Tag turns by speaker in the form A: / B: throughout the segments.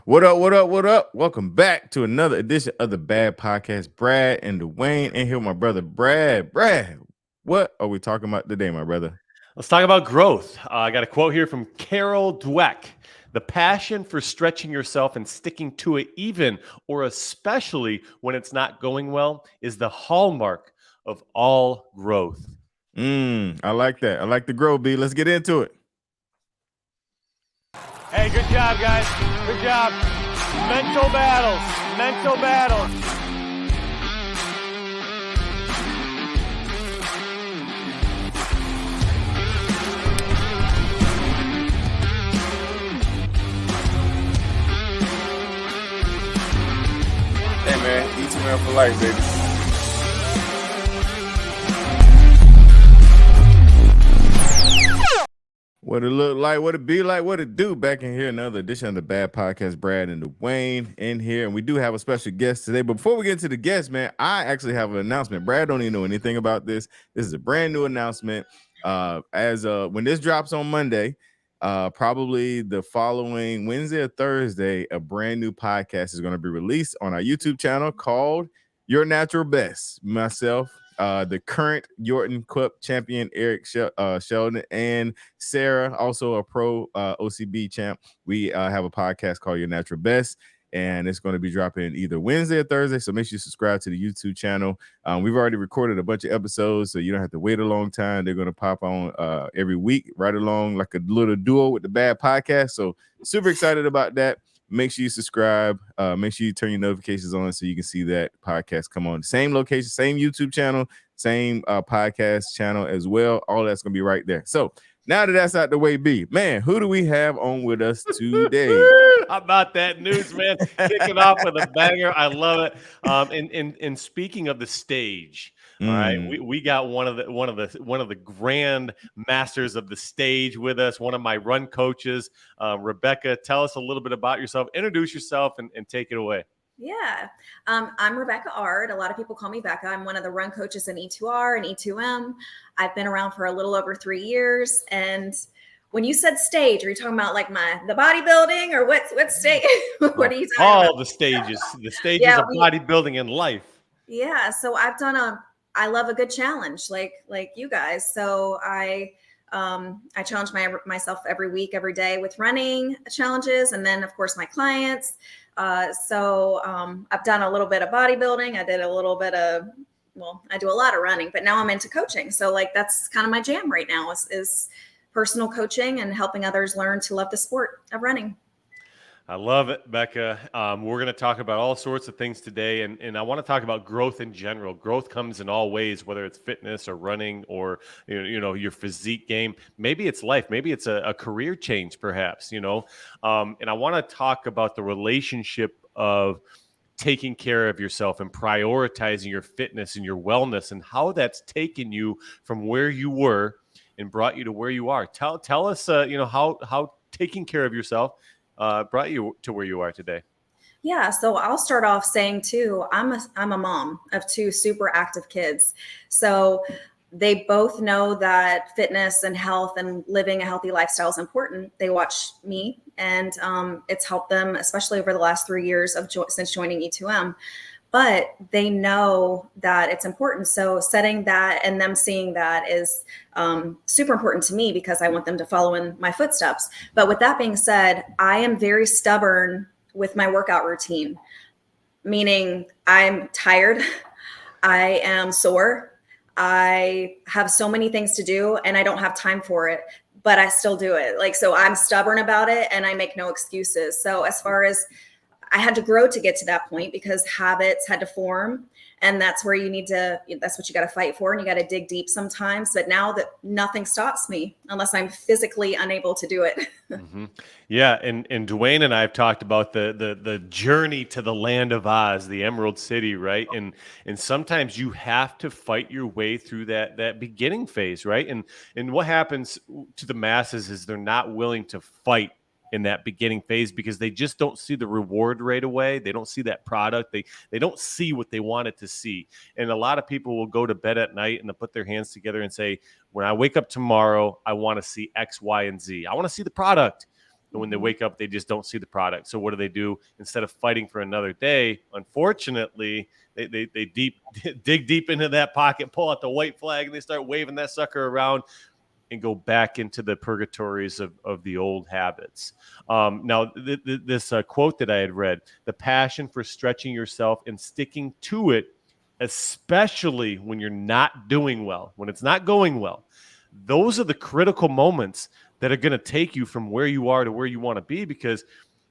A: What up? What up? What up? Welcome back to another edition of the Bad Podcast. Brad and Dawain, and here with my brother Brad. Brad, what are we talking about today, my brother?
B: Let's talk about growth. I got a quote here from Carol Dweck. The passion for stretching yourself and sticking to it, even or especially when it's not going well, is the hallmark of all growth.
A: I like that. I like the grow, B. Let's get into it.
B: Hey, good job, guys. Good job. Mental battles. Mental battles.
A: Hey, man. E2M for life, baby. What it look like, what it be like, what it do. Back in here, another edition of the Bad Podcast. Brad and Dawain in here, and we do have a special guest today. But before we get to the guest, man, I actually have an announcement. Brad don't even know anything about this. This is a brand new announcement. When this drops on Monday, probably the following Wednesday or Thursday, a brand new podcast is going to be released on our YouTube channel called Your Natural Best. Myself, the current Yorton Cup champion Eric Sheldon, and Sarah, also a pro OCB champ. We have a podcast called Your Natural Best, and it's going to be dropping either Wednesday or Thursday. So make sure you subscribe to the YouTube channel. We've already recorded a bunch of episodes, so you don't have to wait a long time. They're going to pop on every week, right along like a little duo with the Bad Podcast. So super excited about that. Make sure you subscribe. Make sure you turn your notifications on so you can see that podcast come on. Same location, same YouTube channel, same podcast channel as well. All that's going to be right there. So now that that's out the way, B, man, who do we have on with us today?
B: How about that news, man? Kicking off with a banger. I love it. And speaking of the stage, all right, we got one of the grand masters of the stage with us. One of my run coaches, Rebecca. Tell us a little bit about yourself. Introduce yourself and take it away.
C: Yeah. I'm Rebecca Ard. A lot of people call me Becca. I'm one of the run coaches in E2R and E2M. I've been around for a little over 3 years. And when you said stage, are you talking about like the bodybuilding or what stage? What are you talking about?
B: All the stages of bodybuilding in life.
C: Yeah. So I've done I love a good challenge like you guys. So I challenge myself every week, every day with running challenges. And then of course my clients. I've done a little bit of bodybuilding. I did a little bit of, I do a lot of running, but now I'm into coaching. So like, that's kind of my jam right now is personal coaching and helping others learn to love the sport of running.
B: I love it, Becca. We're going to talk about all sorts of things today, and I want to talk about growth in general. Growth comes in all ways, whether it's fitness or running or your physique game. Maybe it's life. Maybe it's a career change, perhaps. And I want to talk about the relationship of taking care of yourself and prioritizing your fitness and your wellness, and how that's taken you from where you were and brought you to where you are. Tell us, how taking care of yourself brought you to where you are today.
C: Yeah, so I'll start off saying too, I'm a mom of 2 super active kids. So they both know that fitness and health and living a healthy lifestyle is important. They watch me, and it's helped them, especially over the last 3 years since joining E2M. But they know that it's important. So setting that and them seeing that is super important to me because I want them to follow in my footsteps. But with that being said, I am very stubborn with my workout routine, meaning I'm tired, I am sore, I have so many things to do and I don't have time for it, but I still do it. So I'm stubborn about it and I make no excuses. So as far as I had to grow to get to that point because habits had to form. And that's where that's what you got to fight for. And you got to dig deep sometimes. But now that nothing stops me unless I'm physically unable to do it.
B: Mm-hmm. Yeah. And Dawain and I have talked about the journey to the land of Oz, the Emerald City, right? And sometimes you have to fight your way through that beginning phase, right? And what happens to the masses is they're not willing to fight in that beginning phase because they just don't see the reward right away. They don't see that product. They don't see what they wanted to see. And a lot of people will go to bed at night and they'll put their hands together and say, when I wake up tomorrow, I want to see X, Y, and Z. I want to see the product. And when they wake up, they just don't see the product. So what do? Instead of fighting for another day, unfortunately, they dig deep into that pocket, pull out the white flag, and they start waving that sucker around and go back into the purgatories of the old habits. Now, this quote that I had read, the passion for stretching yourself and sticking to it, especially when you're not doing well, when it's not going well, those are the critical moments that are going to take you from where you are to where you want to be, because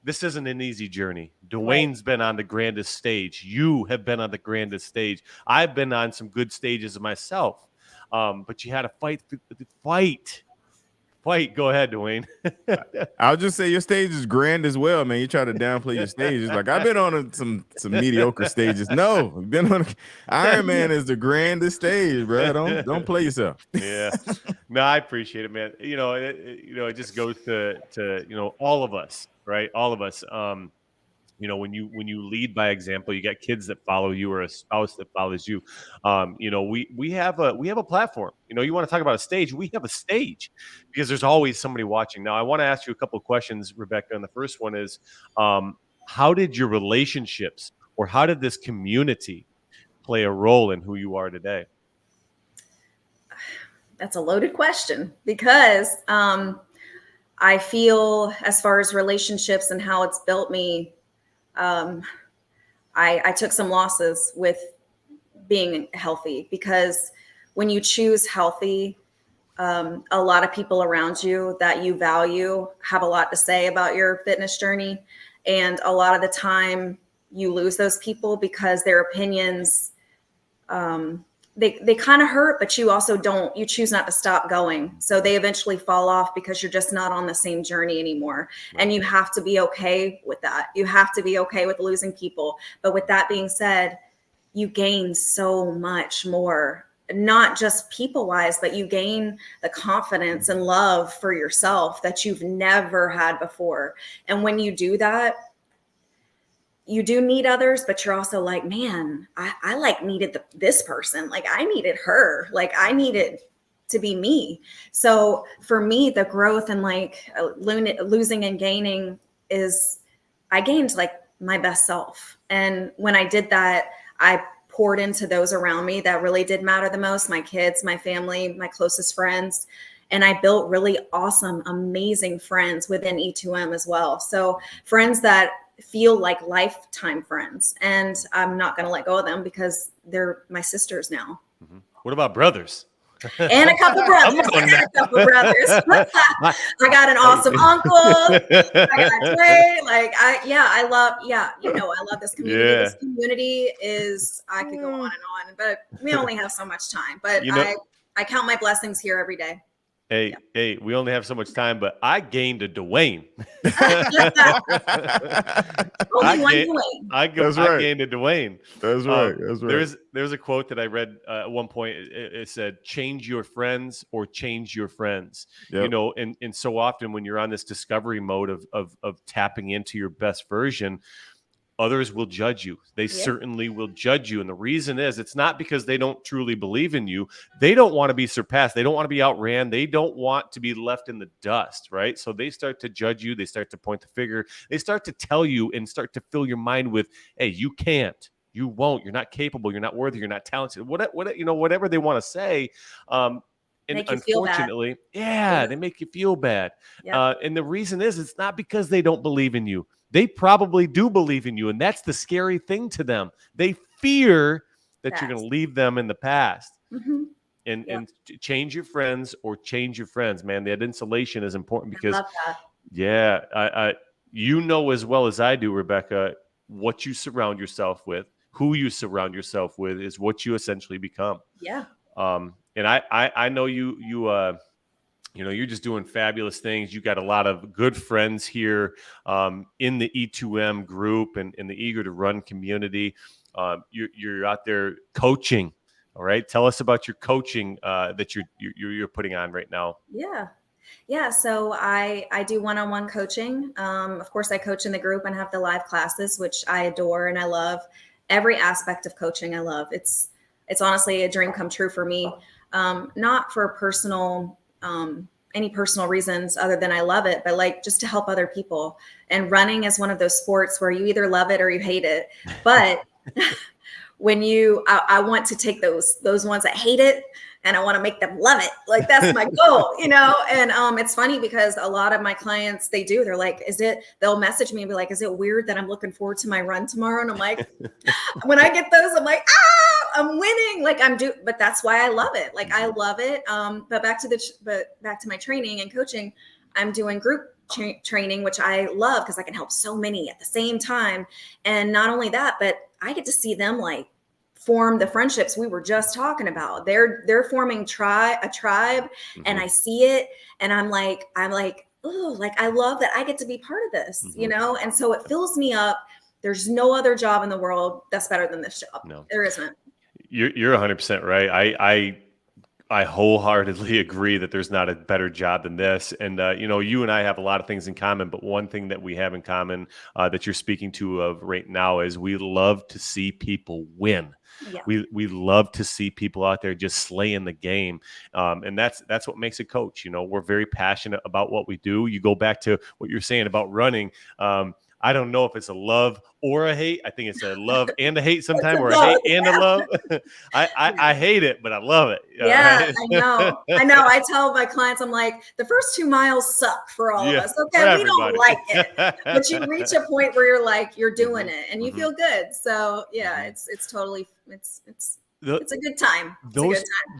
B: this isn't an easy journey. Dawain's been on the grandest stage. You have been on the grandest stage. I've been on some good stages myself. But you had to fight. Go ahead, Dawain.
A: I'll just say your stage is grand as well, man. You try to downplay your stage. It's like, I've been on some mediocre stages. No, I've been on Iron Man is the grandest stage, bro. Don't play yourself.
B: Yeah, no, I appreciate it, man. It just goes to all of us, right? All of us. When you lead by example, you got kids that follow you or a spouse that follows you. We have a platform. You want to talk about a stage? We have a stage because there's always somebody watching. Now, I want to ask you a couple of questions, Rebecca. And the first one is, how did your relationships or how did this community play a role in who you are today?
C: That's a loaded question because I feel, as far as relationships and how it's built me, I took some losses with being healthy, because when you choose healthy, a lot of people around you that you value have a lot to say about your fitness journey. And a lot of the time you lose those people because their opinions, they kind of hurt, but you choose not to stop going. So they eventually fall off because you're just not on the same journey anymore. And you have to be okay with that. You have to be okay with losing people. But with that being said, you gain so much more, not just people wise, but you gain the confidence and love for yourself that you've never had before. And when you do that, you do need others, but you're also like, man, I needed this person. Like I needed her. Like I needed to be me. So for me, the growth and losing and gaining is I gained like my best self. And when I did that, I poured into those around me that really did matter the most, my kids, my family, my closest friends. And I built really awesome, amazing friends within E2M as well. So friends that feel like lifetime friends, and I'm not going to let go of them because they're my sisters now.
B: Mm-hmm. What about brothers?
C: And a couple brothers. I got an awesome uncle. I got Dre. I love this community.
B: Yeah.
C: This community is, I could go on and on, but we only have so much time. But I count my blessings here every day.
B: Hey, we only have so much time, but I gained a Dawain. I gained a Dawain.
A: That's right.
B: There's a quote that I read at one point. It said, "Change your friends or change your friends."
A: Yep.
B: And so often when you're on this discovery mode of tapping into your best version, others will judge you. They certainly will judge you. And the reason is, it's not because they don't truly believe in you. They don't want to be surpassed. They don't want to be outran. They don't want to be left in the dust, right? So they start to judge you. They start to point the finger. They start to tell you and start to fill your mind with, hey, you can't, you won't, you're not capable, you're not worthy, you're not talented, whatever they want to say. And unfortunately, they make you feel bad. Yep. And the reason is, it's not because they don't believe in you. They probably do believe in you, and that's the scary thing to them. They fear that you're going to leave them in the past. Mm-hmm. And change your friends or change your friends, man. That insulation is important because, I as well as I do, Rebecca, what you surround yourself with, who you surround yourself with, is what you essentially become. Yeah. And I know you're just doing fabulous things. You got a lot of good friends here in the E2M group and in the Eager to Run community. You're out there coaching. All right. Tell us about your coaching that you're putting on right now.
C: Yeah. So I do one-on-one coaching. Of course, I coach in the group and have the live classes, which I adore and I love. Every aspect of coaching I love. It's honestly a dream come true for me. Not for personal any personal reasons other than I love it, but like just to help other people. And running is one of those sports where you either love it or you hate it. But when I want to take those ones that hate it and I want to make them love it. Like that's my goal, you know? And it's funny because a lot of my clients, they're like, they'll message me and be like, is it weird that I'm looking forward to my run tomorrow? And I'm like, when I get those, I'm like, I'm winning. Like but that's why I love it. Like I love it. But back to my training and coaching, I'm doing group training, which I love because I can help so many at the same time. And not only that, but I get to see them like form the friendships we were just talking about. They're forming a tribe, and I see it, and I'm like, oh, like I love that I get to be part of this, you know? And so it fills me up. There's no other job in the world that's better than this job. No, there isn't.
B: You're 100% right. I wholeheartedly agree that there's not a better job than this. And, you know, you and I have a lot of things in common, but one thing that we have in common that you're speaking to of right now is we love to see people win. Yeah. We love to see people out there just slaying the game. And that's what makes a coach. You know, we're very passionate about what we do. You go back to what you're saying about running. I don't know if it's a love or a hate. I think it's a love and a hate sometimes, or a hate and a love. I hate it, but I love it.
C: Yeah, right? I know. I tell my clients, I'm like, the first 2 miles suck for all of us. Okay, we don't like it, but you reach a point where you're like, you're doing it, and you feel good. So yeah, it's totally it's a good time.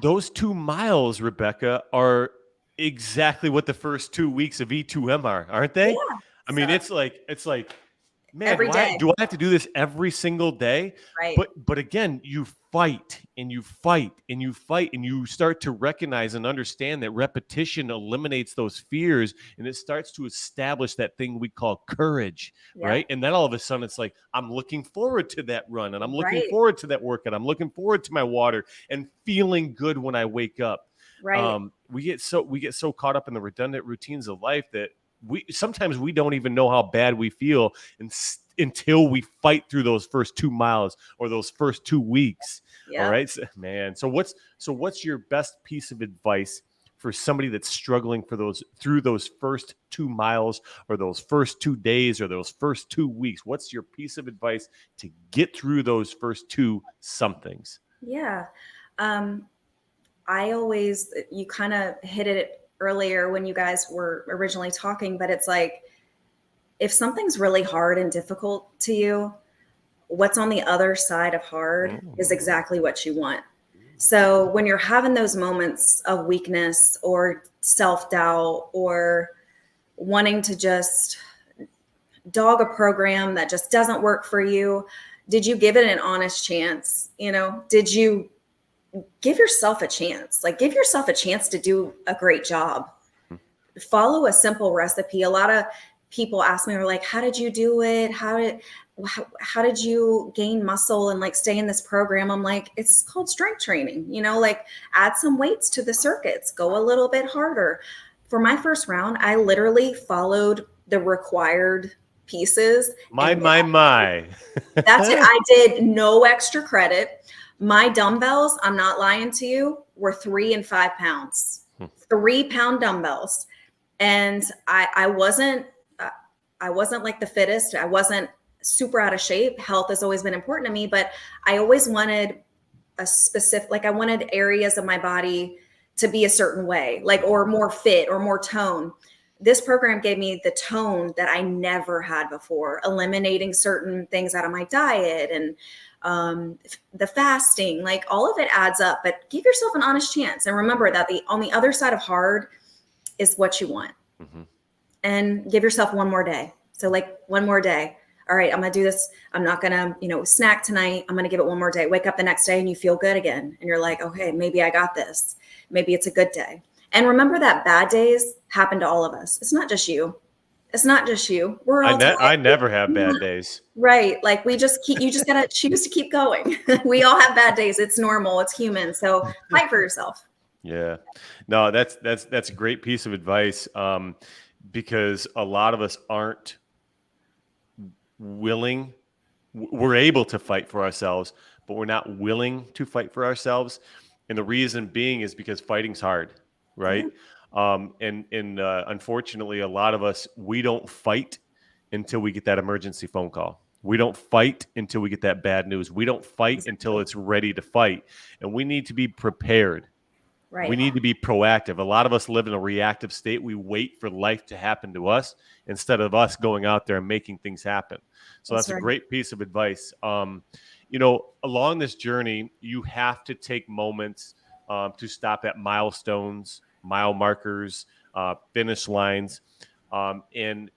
B: Those 2 miles, Rebecca, are exactly what the first 2 weeks of E2M are, aren't they?
C: Yeah.
B: I mean, it's like, man,
C: every day.
B: Do I have to do this every single day?
C: Right.
B: But again, you fight and you fight and you fight, and you start to recognize and understand that repetition eliminates those fears, and it starts to establish that thing we call courage, right? And then all of a sudden it's like, I'm looking forward to that run, and I'm looking forward to that workout. I'm looking forward to my water and feeling good when I wake up.
C: Right.
B: We get so caught up in the redundant routines of life that sometimes we don't even know how bad we feel until we fight through those first 2 miles or those first 2 weeks. Yeah. All right, man. So what's your best piece of advice for somebody that's struggling through those first 2 miles or those first 2 days or those first 2 weeks? What's your piece of advice to get through those first 2 somethings?
C: Yeah. You kind of hit it earlier when you guys were originally talking, but it's like, if something's really hard and difficult to you, what's on the other side of hard is exactly what you want. So when you're having those moments of weakness or self-doubt or wanting to just dog a program that just doesn't work for you, did you give it an honest chance? You know, did you give yourself a chance? Like, give yourself a chance to do a great job. Follow a simple recipe. A lot of people ask me, like, how did you do it? How did you gain muscle and like stay in this program? I'm like, it's called strength training, you know, like add some weights to the circuits, go a little bit harder. For my first round, I literally followed the required pieces.
B: My.
C: That's it. I did no extra credit. My dumbbells, I'm not lying to you, were 3 and 5 pounds, 3-pound dumbbells. And I wasn't like the fittest. I wasn't super out of shape. Health has always been important to me, but I always wanted I wanted areas of my body to be a certain way, like, or more fit or more tone. This program gave me the tone that I never had before, eliminating certain things out of my diet and the fasting, like all of it adds up, but give yourself an honest chance. And remember that on the other side of hard is what you want. And give yourself one more day. So like one more day. All right, I'm going to do this. I'm not going to, snack tonight. I'm going to give it one more day. Wake up the next day and you feel good again. And you're like, okay, maybe I got this. Maybe it's a good day. And remember that bad days happen to all of us. It's not just you. It's not just you. We're all
B: I never have bad days.
C: Right. Like you just got to choose to keep going. We all have bad days. It's normal. It's human. So fight for yourself.
B: Yeah. No, that's a great piece of advice. Because a lot of us aren't willing. We're able to fight for ourselves, but we're not willing to fight for ourselves. And the reason being is because fighting's hard, right? And unfortunately, a lot of us, we don't fight until we get that emergency phone call. We don't fight until we get that bad news. We don't fight until it's ready to fight. And we need to be prepared.
C: Right.
B: We need to be proactive. A lot of us live in a reactive state. We wait for life to happen to us instead of us going out there and making things happen. So that's a great piece of advice. Along this journey, you have to take moments to stop at milestones, mile markers, finish lines, and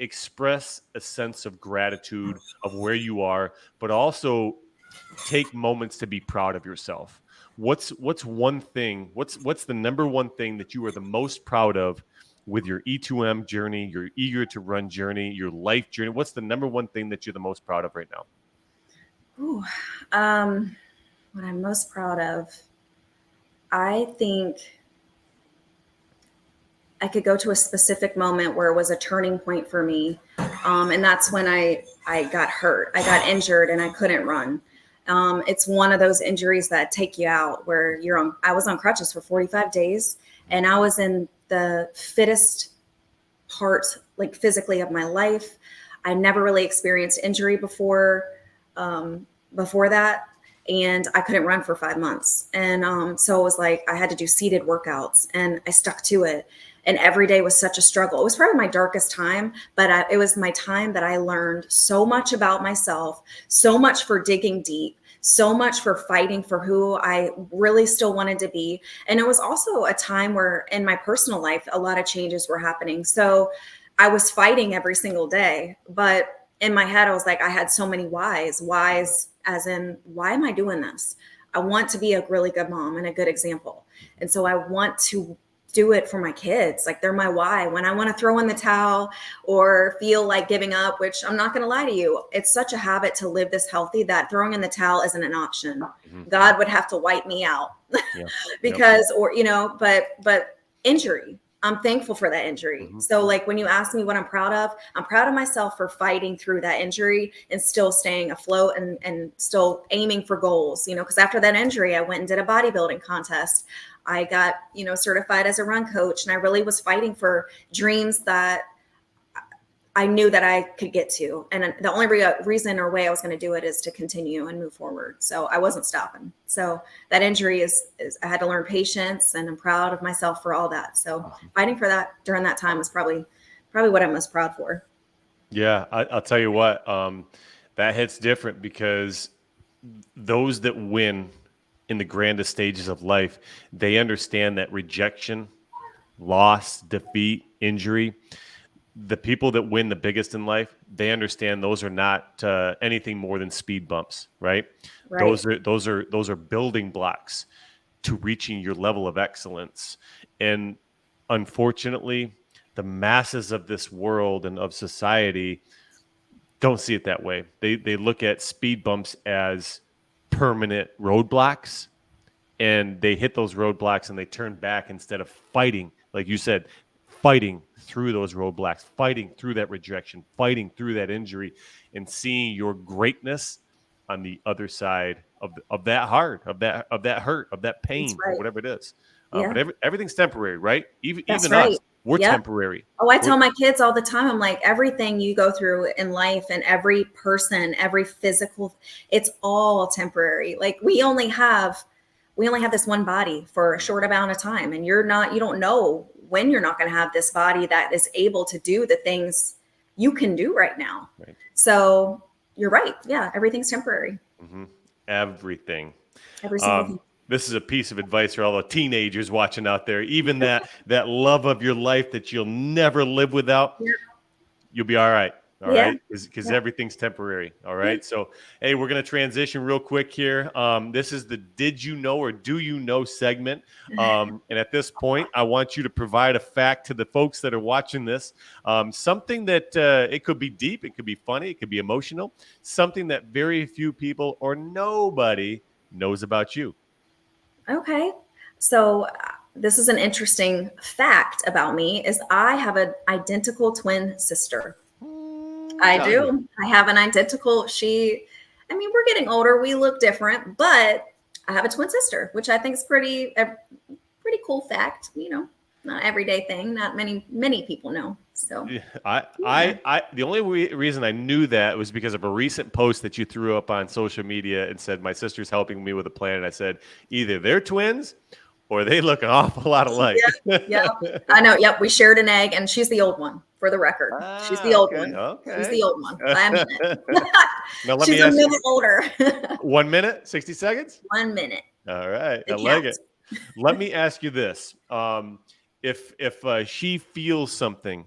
B: express a sense of gratitude of where you are, but also take moments to be proud of yourself. What's one thing? What's the number one thing that you are the most proud of with your E2M journey, your eager to run journey, your life journey? What's the number one thing that you're the most proud of right now?
C: Ooh, what I'm most proud of, I think I could go to a specific moment where it was a turning point for me. And that's when I got hurt. I got injured and I couldn't run. It's one of those injuries that take you out where I was on crutches for 45 days and I was in the fittest part, like physically, of my life. I never really experienced injury before that. And I couldn't run for 5 months. And so it was like I had to do seated workouts and I stuck to it. And every day was such a struggle. It was probably my darkest time, but it was my time that I learned so much about myself, so much for digging deep, so much for fighting for who I really still wanted to be. And it was also a time where in my personal life, a lot of changes were happening. So I was fighting every single day, but in my head, I was like, I had so many whys as in, why am I doing this? I want to be a really good mom and a good example. And so I want to do it for my kids. Like they're my why. When I want to throw in the towel or feel like giving up, which I'm not going to lie to you, it's such a habit to live this healthy that throwing in the towel isn't an option. Mm-hmm. God would have to wipe me out because, but injury, I'm thankful for that injury. Mm-hmm. So like when you ask me what I'm proud of myself for fighting through that injury and still staying afloat and still aiming for goals, because after that injury, I went and did a bodybuilding contest. I got, certified as a run coach, and I really was fighting for dreams that I knew that I could get to. And the only reason or way I was going to do it is to continue and move forward. So I wasn't stopping. So that injury is I had to learn patience, and I'm proud of myself for all that. So fighting for that during that time was probably what I'm most proud for.
B: Yeah, I'll tell you what, that hits different because those that win in the grandest stages of life, they understand that rejection, loss, defeat, injury, the people that win the biggest in life, they understand those are not anything more than speed bumps, right? Those are building blocks to reaching your level of excellence. And unfortunately, the masses of this world and of society don't see it that way. They look at speed bumps as permanent roadblocks, and they hit those roadblocks and they turn back instead of fighting, like you said, fighting through those roadblocks, fighting through that rejection, fighting through that injury, and seeing your greatness on the other side of that hurt, of that pain, or whatever it is. But everything's temporary, right? Even us, we're temporary.
C: Oh, I tell my kids all the time, I'm like, everything you go through in life and every person, every physical, it's all temporary. Like we only have this one body for a short amount of time, and you don't know when you're not going to have this body that is able to do the things you can do right now. Right. So you're right. Yeah. Everything's temporary.
B: Mm-hmm. Everything.
C: Every single thing.
B: This is a piece of advice for all the teenagers watching out there. Even that love of your life that you'll never live without, you'll be all right. All right, because everything's temporary. All right. So, hey, we're going to transition real quick here. This is the Did You Know or Do You Know segment. And at this point, I want you to provide a fact to the folks that are watching this. Something that it could be deep, it could be funny, it could be emotional, something that very few people or nobody knows about you.
C: Okay. So this is an interesting fact about me is I have an identical twin sister. I do. I have an identical. We're getting older. We look different, but I have a twin sister, which I think is pretty cool fact, not everyday thing. Not many people know. So
B: I the only reason I knew that was because of a recent post that you threw up on social media and said my sister's helping me with a plan. And I said either they're twins or they look an awful lot alike.
C: Yeah, I know. Yep, we shared an egg, and she's the old one. For the record, she's the old one.
B: Okay.
C: She's the old one. I'm
B: now let
C: she's
B: me ask
C: a minute older.
B: 1 minute, 60 seconds.
C: 1 minute.
B: All right,
C: It
B: I like
C: counts.
B: it. Let me ask you this: if she feels something,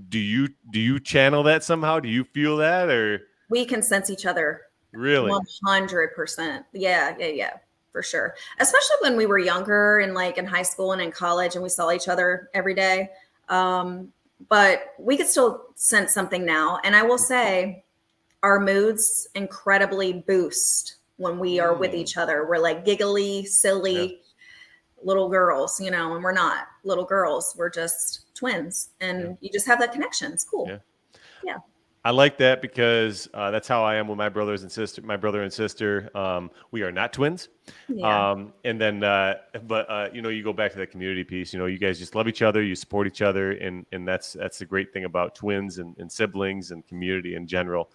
B: do you channel that somehow? Do you feel that, or
C: We can sense each other.
B: really?
C: 100%. Yeah, for sure. Especially when we were younger and like in high school and in college, and we saw each other every day. But we could still sense something now. And I will say, our moods incredibly boost when we are with each other. We're like giggly, silly little girls, and we're not little girls. We're just twins, and you just have that connection. It's cool. Yeah.
B: I like that because that's how I am with my brother and sister. We are not twins.
C: Yeah.
B: And then, you go back to that community piece. You guys just love each other, you support each other, and that's the great thing about twins and siblings and community in general.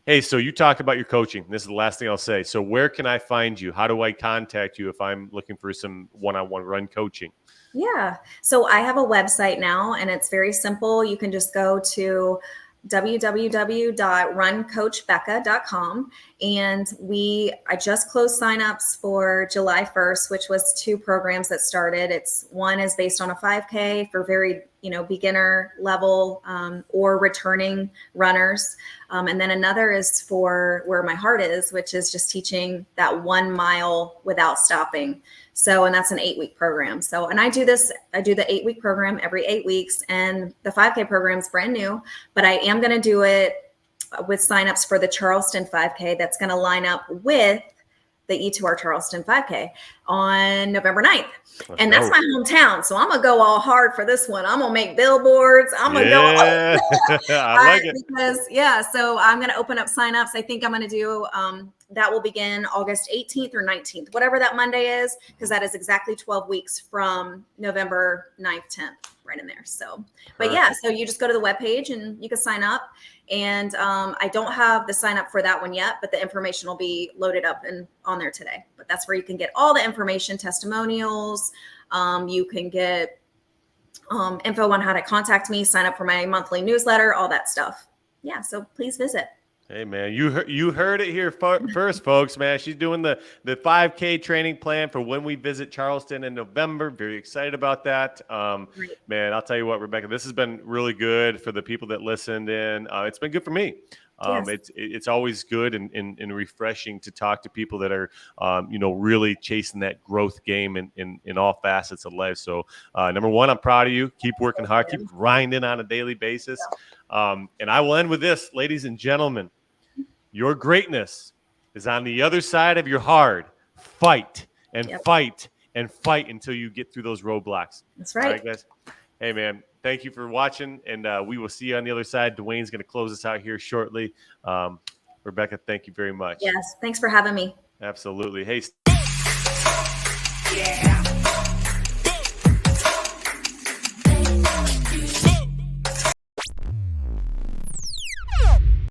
B: Hey, so you talked about your coaching. This is the last thing I'll say. So where can I find you? How do I contact you if I'm looking for some one-on-one run coaching?
C: Yeah. So I have a website now, and it's very simple. You can just go to www.runcoachbecca.com. And I just closed signups for July 1st, which was 2 programs that started. One is based on a 5K for very, beginner level or returning runners. And then another is for where my heart is, which is just teaching that 1 mile without stopping. So, and that's an 8-week program. So, and I do the 8-week program every 8 weeks, and the 5K program is brand new, but I am going to do it with signups for the Charleston 5K. That's going to line up with the E2R Charleston 5K on November 9th. And that's my hometown. So I'm going to go all hard for this one. I'm going to make billboards. I'm going to go.
B: I like it.
C: Because, so I'm going to open up signups. I think I'm going to do, that will begin August 18th or 19th, whatever that Monday is, because that is exactly 12 weeks from November 9th, 10th, right in there. So, but so you just go to the webpage and you can sign up. And I don't have the sign up for that one yet, but the information will be loaded up and on there today. But that's where you can get all the information, testimonials. You can get info on how to contact me, sign up for my monthly newsletter, all that stuff. Yeah, so please visit.
B: Hey, man, you heard it here first, folks, man. She's doing the 5K training plan for when we visit Charleston in November. Very excited about that. Man, I'll tell you what, Rebecca, this has been really good for the people that listened in. It's been good for me. It's always good and refreshing to talk to people that are, really chasing that growth game in all facets of life. So, number one, I'm proud of you. Keep working hard. Keep grinding on a daily basis. And I will end with this, ladies and gentlemen. Your greatness is on the other side of your hard. Fight and fight and fight until you get through those roadblocks.
C: That's right.
B: All right, guys. Hey, man, thank you for watching, and we will see you on the other side. Dawain's going to close us out here shortly. Rebecca, thank you very much.
C: Yes, thanks for having me.
B: Absolutely. Hey.
D: Yeah.